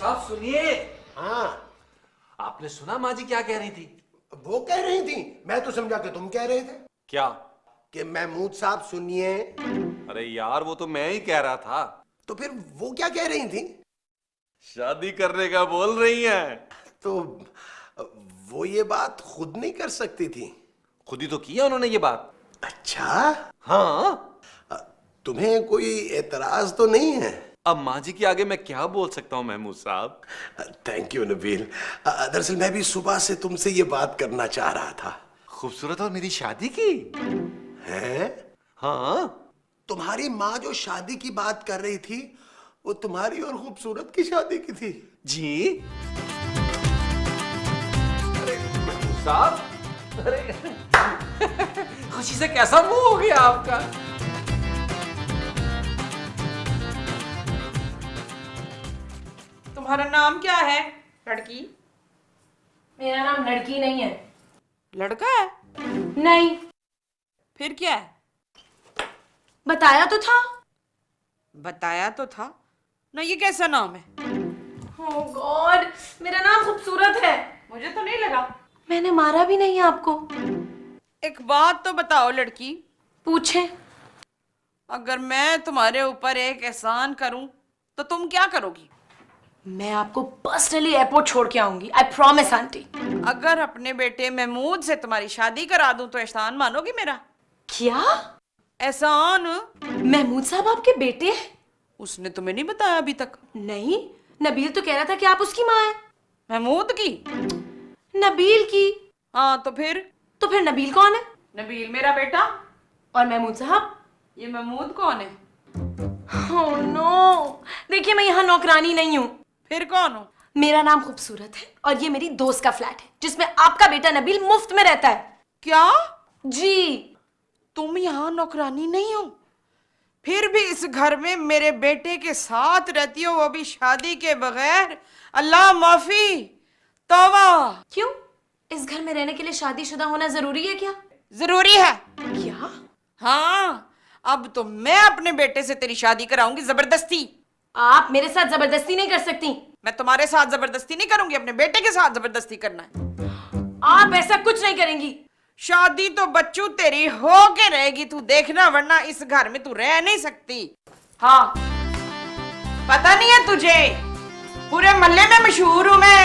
साहब सुनिए। हाँ, आपने सुना माँ जी क्या कह रही थी? वो कह रही थी, मैं तो समझा कि तुम कह रहे थे क्या? कि महमूद साहब सुनिए। अरे यार वो तो मैं ही कह रहा था। तो फिर वो क्या कह रही थी? शादी करने का बोल रही हैं। तो वो ये बात खुद नहीं कर सकती थी? खुद ही तो किया उन्होंने ये बात। अच्छा, हाँ। तुम्हें कोई एतराज तो नहीं है? अब माँ जी के आगे मैं क्या बोल सकता हूँ महमूद साहब। Thank you Nabeel. दरअसल मैं भी सुबह से तुमसे ये बात करना चाह रहा था। खूबसूरत और मेरी शादी की हैं? हाँ। तुम्हारी माँ जो शादी की बात कर रही थी वो तुम्हारी और खूबसूरत की शादी की थी? जी। अरे महमूद साहब, अरे खुशी से कैसा मुंह हो गया आपका? तुम्हारा नाम क्या है लड़की? मेरा नाम लड़की नहीं है। लड़का है? नहीं, फिर क्या है? बताया तो था। बताया तो था ना। ये कैसा नाम है? ओह गॉड, मेरा नाम खूबसूरत है। मुझे तो नहीं लगा। मैंने मारा भी नहीं है आपको। एक बात तो बताओ लड़की, पूछे। अगर मैं तुम्हारे ऊपर एक एहसान करूं तो तुम क्या करोगी? मैं आपको पर्सनली एयरपोर्ट छोड़ के आऊंगी, आई प्रॉमिस आंटी। अगर अपने बेटे महमूद से तुम्हारी शादी करा दूं तो एहसान मानोगी मेरा? क्या? एहसान? महमूद साहब आपके बेटे हैं? उसने तुम्हें नहीं बताया अभी तक? नहीं, नबील तो कह रहा था कि आप उसकी माँ हैं। महमूद की? नबील की? हाँ तो फिर? तो फिर नबील कौन है? नबील मेरा बेटा। और महमूद साहब? ये महमूद कौन है? ओह नो, देखिए मैं यहाँ नौकरानी नहीं हूँ। फिर कौन हो? मेरा नाम खूबसूरत है और ये मेरी दोस्त का फ्लैट है जिसमें आपका बेटा नबील मुफ्त में रहता है। क्या? जी। तुम यहाँ नौकरानी नहीं हो, फिर भी इस घर में मेरे बेटे के साथ रहती हो, वो भी शादी के बगैर? अल्लाह माफी, तौबा। क्यों? इस घर में रहने के लिए शादीशुदा होना जरूरी है क्या? जरूरी है। क्या? हाँ, अब तो मैं अपने बेटे से तेरी शादी कराऊंगी जबरदस्ती। आप मेरे साथ जबरदस्ती नहीं कर सकती। मैं तुम्हारे साथ जबरदस्ती नहीं करूंगी, अपने बेटे के साथ जबरदस्ती करना है। आप ऐसा कुछ नहीं करेंगी। शादी तो बच्चू तेरी हो के रहेगी, तू देखना, वरना इस घर में तू रह नहीं सकती। हाँ, पता नहीं है तुझे, पूरे मोहल्ले में मशहूर हूं मैं।